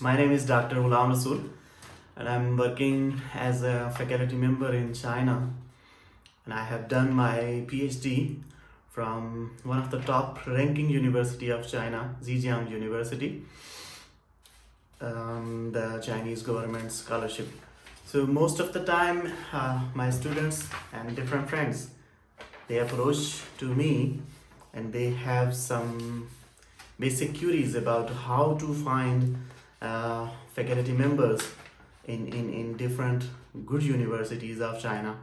My name is Dr. Ghulam Rasool, and I'm working as a faculty member in China. And I have done my PhD from one of the top ranking university of China, Zhejiang University, the Chinese government scholarship. So most of the time, my students and different friends, they approach to me and they have some basic queries about how to find faculty members in different good universities of China.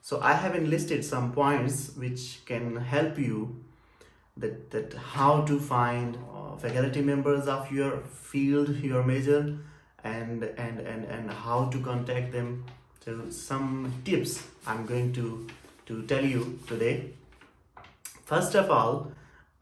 So I have enlisted some points which can help you that how to find faculty members of your field, your major, and how to contact them. So some tips I'm going to tell you today. First of all,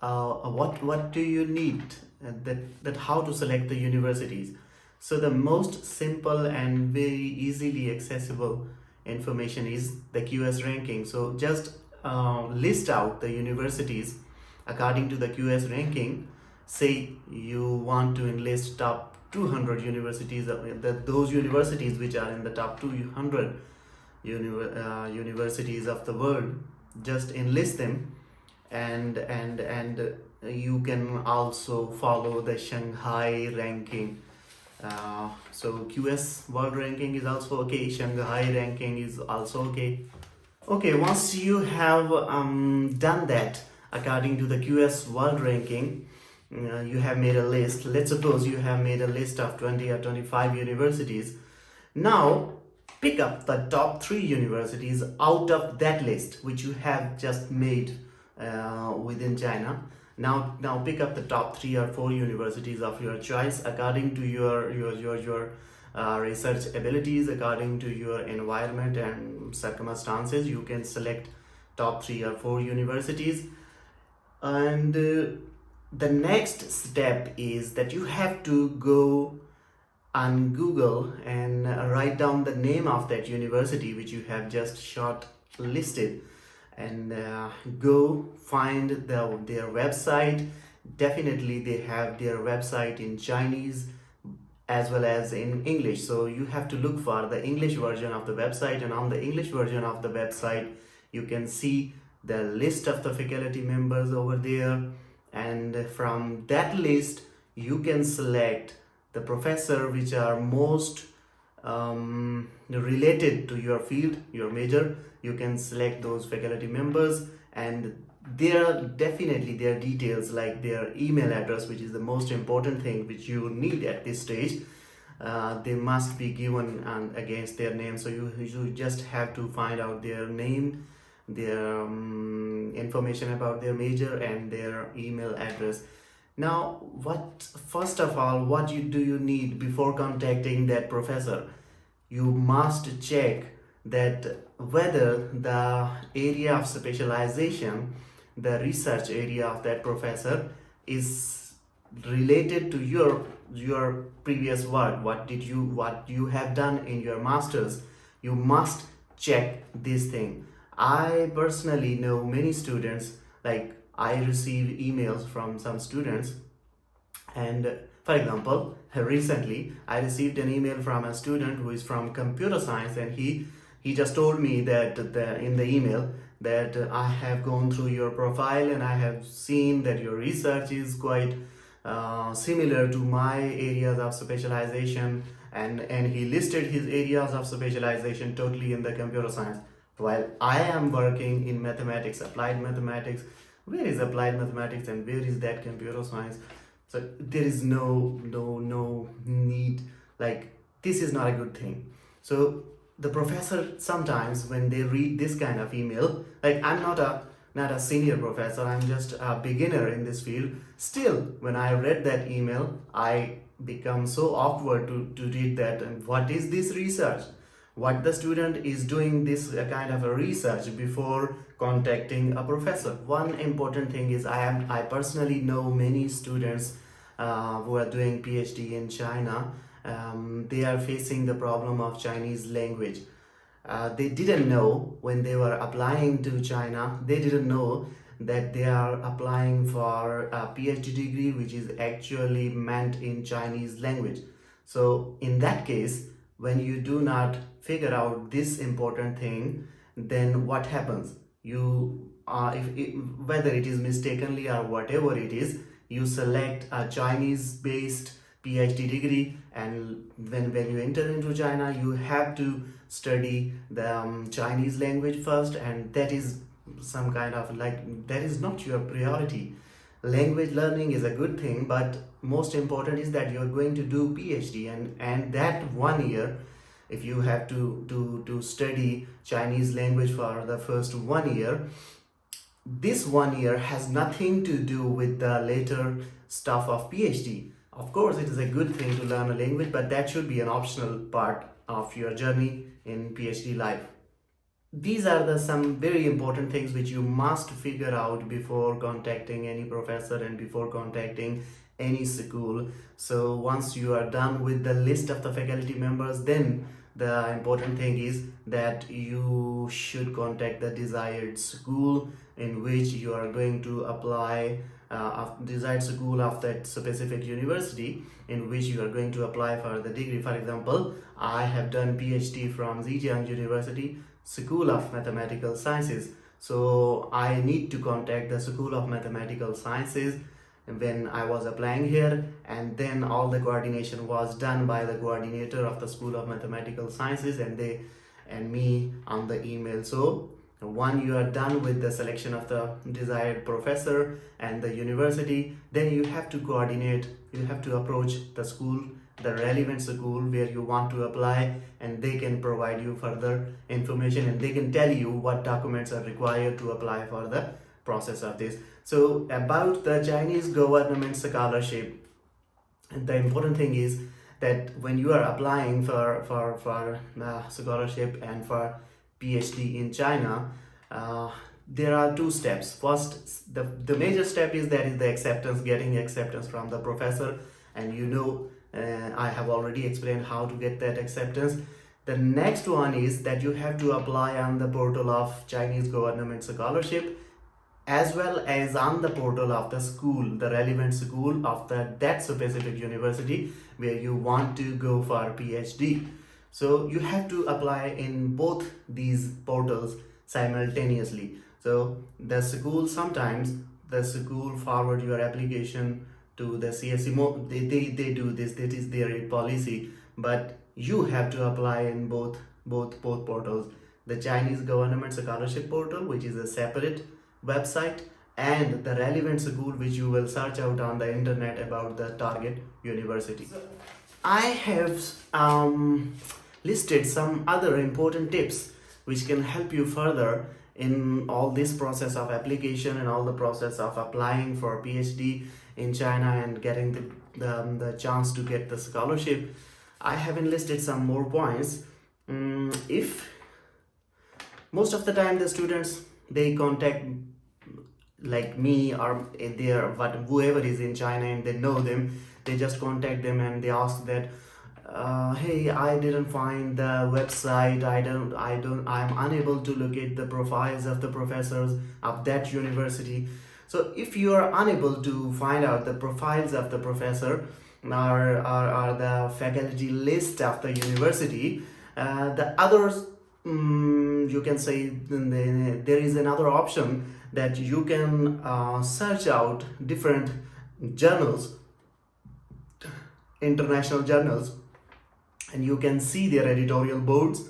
what do you need, that how to select the universities. So the most simple and very easily accessible information is the QS ranking. So just list out the universities according to the QS ranking. Say you want to enlist top 200 universities, those universities which are in the top 200 universities of the world, just enlist them. And you can also follow the Shanghai ranking. So QS world ranking is also okay, Shanghai ranking is also okay. Okay, once you have done that according to the QS world ranking, you have made a list. Let's suppose you have made a list of 20 or 25 universities. Now pick up the top 3 universities out of that list which you have just made within China. Now pick up the top 3 or 4 universities of your choice according to your research abilities, according to your environment and circumstances. You can select top 3 or 4 universities. And the next step is that you have to go on Google and write down the name of that university which you have just short listed, and go find their website. Definitely they have their website in Chinese as well as in English, so you have to look for the English version of the website, and on the English version of the website you can see the list of the faculty members over there, and from that list you can select the professor which are most related to your field, your major. You can select those faculty members, and definitely their details like their email address, which is the most important thing which you need at this stage. They must be given against their name, so you just have to find out their name, their information about their major, and their email address. Now first of all, what do you need before contacting that professor? You must check that whether the area of specialization, the research area of that professor, is related to your previous work. What you have done in your masters. You must check this thing. I personally know many students, like I receive emails from some students, and for example, recently I received an email from a student who is from computer science, and he just told me that in the email that I have gone through your profile and I have seen that your research is quite similar to my areas of specialization, and he listed his areas of specialization totally in the computer science, while I am working in mathematics, applied mathematics. Where is applied mathematics and where is that computer science? So there is no need, like this is not a good thing. So the professor, sometimes when they read this kind of email, like I'm not a senior professor, I'm just a beginner in this field. Still, when I read that email, I become so awkward to read that. And what is this research? What the student is doing this kind of a research before contacting a professor? One important thing is I personally know many students who are doing PhD in China. They are facing the problem of Chinese language. They didn't know when they were applying to China, they didn't know that they are applying for a PhD degree which is actually meant in Chinese language. So in that case, when you do not figure out this important thing, then what happens? You whether it is mistakenly or whatever it is, you select a Chinese based PhD degree, and when you enter into China, you have to study the Chinese language first, and that is some kind of like, that is not your priority. Language learning is a good thing, but most important is that you're going to do PhD, and that 1 year, if you have to study Chinese language for the first 1 year, this 1 year has nothing to do with the later stuff of PhD. Of course, it is a good thing to learn a language, but that should be an optional part of your journey in PhD life. These are the some very important things which you must figure out before contacting any professor and before contacting any school. So once you are done with the list of the faculty members, then the important thing is that you should contact the desired school in which you are going to apply, desired school of that specific university in which you are going to apply for the degree. For example, I have done PhD from Zhejiang University School of Mathematical Sciences. So I need to contact the School of Mathematical Sciences when I was applying here, and then all the coordination was done by the coordinator of the School of Mathematical Sciences and they and me on the email. So once you are done with the selection of the desired professor and the university, then you have to coordinate, you have to approach the school, the relevant school where you want to apply, and they can provide you further information and they can tell you what documents are required to apply for the process of this. So about the Chinese government scholarship, the important thing is that when you are applying for scholarship and for PhD in China, there are two steps. First, the major step is that is the acceptance, getting acceptance from the professor, and I have already explained how to get that acceptance. The next one is that you have to apply on the portal of Chinese government scholarship, as well as on the portal of the school, the relevant school of that specific university where you want to go for PhD. So you have to apply in both these portals simultaneously. So sometimes the school forward your application to the CSC. They do this, that is their policy, but you have to apply in both portals, the Chinese government scholarship portal, which is a separate website, and the relevant school which you will search out on the internet about the target university. I have listed some other important tips which can help you further in all this process of application and all the process of applying for PhD in China and getting the chance to get the scholarship. I have enlisted some more points. If most of the time the students, they contact like me or whoever is in China and they know them, they just contact them and they ask that, hey, I didn't find the website, I'm unable to locate the profiles of the professors of that university. So if you are unable to find out the profiles of the professor or the faculty list of the university, the others, you can say there is another option that you can search out different journals, international journals, and you can see their editorial boards,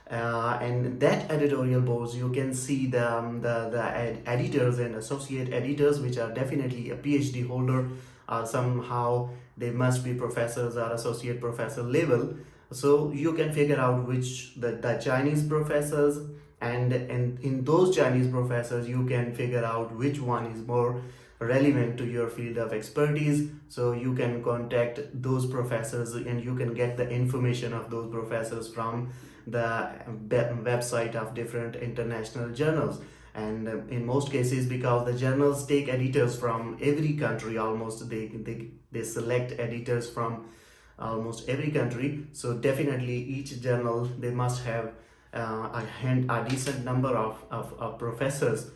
and that editorial boards you can see the editors and associate editors, which are definitely a PhD holder, or somehow they must be professors or associate professor level. So you can figure out which the Chinese professors, and in those Chinese professors you can figure out which one is more relevant to your field of expertise. So you can contact those professors and you can get the information of those professors from the website of different international journals. And in most cases, because the journals take editors from every country, almost they select editors from almost every country. So definitely each journal, they must have a decent number of professors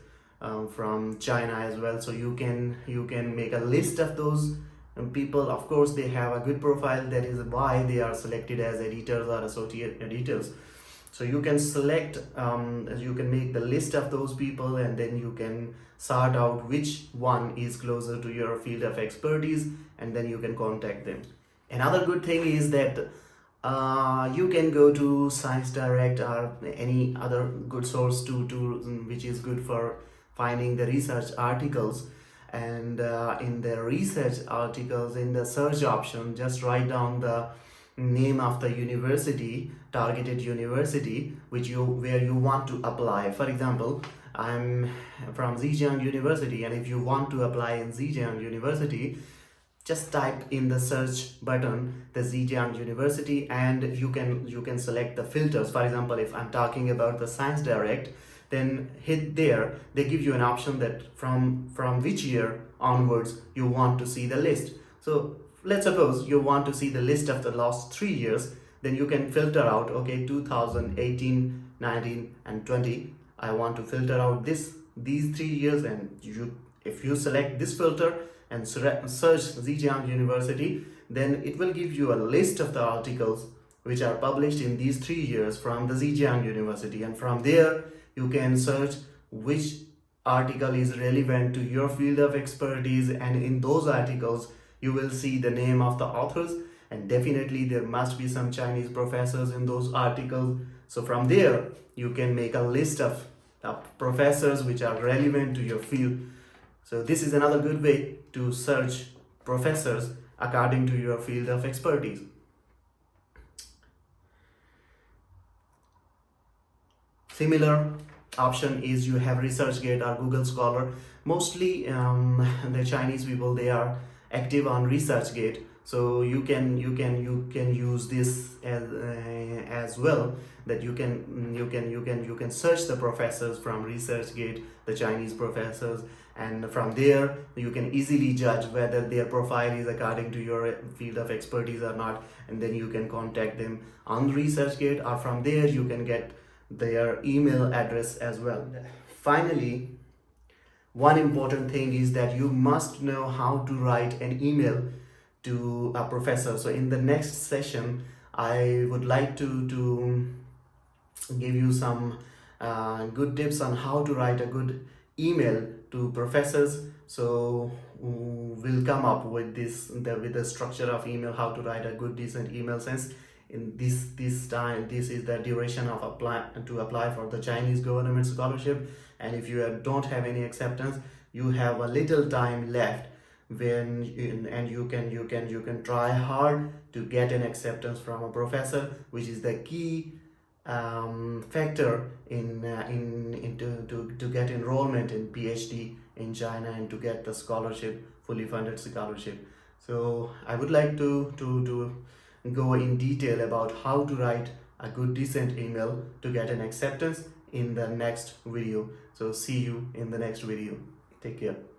from China as well. So you can make a list of those And people, of course, they have a good profile. That is why they are selected as editors or associate editors. So you can select, you can make the list of those people, and then you can sort out which one is closer to your field of expertise, and then you can contact them. Another good thing is that you can go to Science Direct or any other good source which is good for finding the research articles. And in the research articles, in the search option, just write down the name of the university, targeted university, where you want to apply. For example, I'm from Zhejiang University, and if you want to apply in Zhejiang University, just type in the search button the Zhejiang University, and you can select the filters. For example, if I'm talking about the Science Direct, then hit there. They give you an option that from which year onwards you want to see the list. So let's suppose you want to see the list of the last 3 years, then you can filter out, okay, 2018, 19 and 20. I want to filter out these 3 years, and if you select this filter and search Zhejiang University, then it will give you a list of the articles which are published in these 3 years from the Zhejiang University, and from there you can search which article is relevant to your field of expertise, and in those articles you will see the name of the authors, and definitely there must be some Chinese professors in those articles. So from there you can make a list of professors which are relevant to your field. So this is another good way to search professors according to your field of expertise. Similar option is you have ResearchGate or Google Scholar. Mostly the Chinese people, they are active on ResearchGate, so you can use this as well, that you can search the professors from ResearchGate, the Chinese professors, and from there you can easily judge whether their profile is according to your field of expertise or not, and then you can contact them on ResearchGate, or from there you can get their email address as well. Finally, one important thing is that you must know how to write an email to a professor. So in the next session I would like to give you some good tips on how to write a good email to professors. So we'll come up with with the structure of email, how to write a good decent email. Since in this time, this is the duration of apply for the Chinese government scholarship, and if you don't have any acceptance, you have a little time left and you can try hard to get an acceptance from a professor, which is the key factor to get enrollment in PhD in China and to get the scholarship, fully funded scholarship. So I would like to go in detail about how to write a good decent email to get an acceptance in the next video. So see you in the next video. Take care.